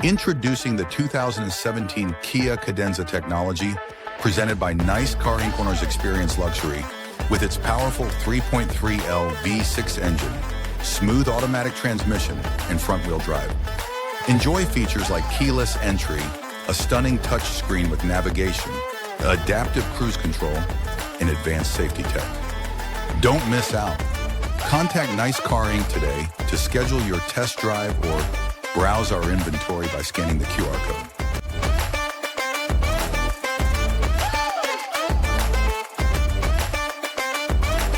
Introducing the 2017 Kia Cadenza technology, presented by Nice Car Inc. Owner's Experience Luxury, with its powerful 3.3L V6 engine, smooth automatic transmission, and front-wheel drive. Enjoy features like keyless entry, a stunning touchscreen with navigation, adaptive cruise control, and advanced safety tech. Don't miss out. Contact Nice Car Inc. today to schedule your test drive or browse our inventory by scanning the QR code.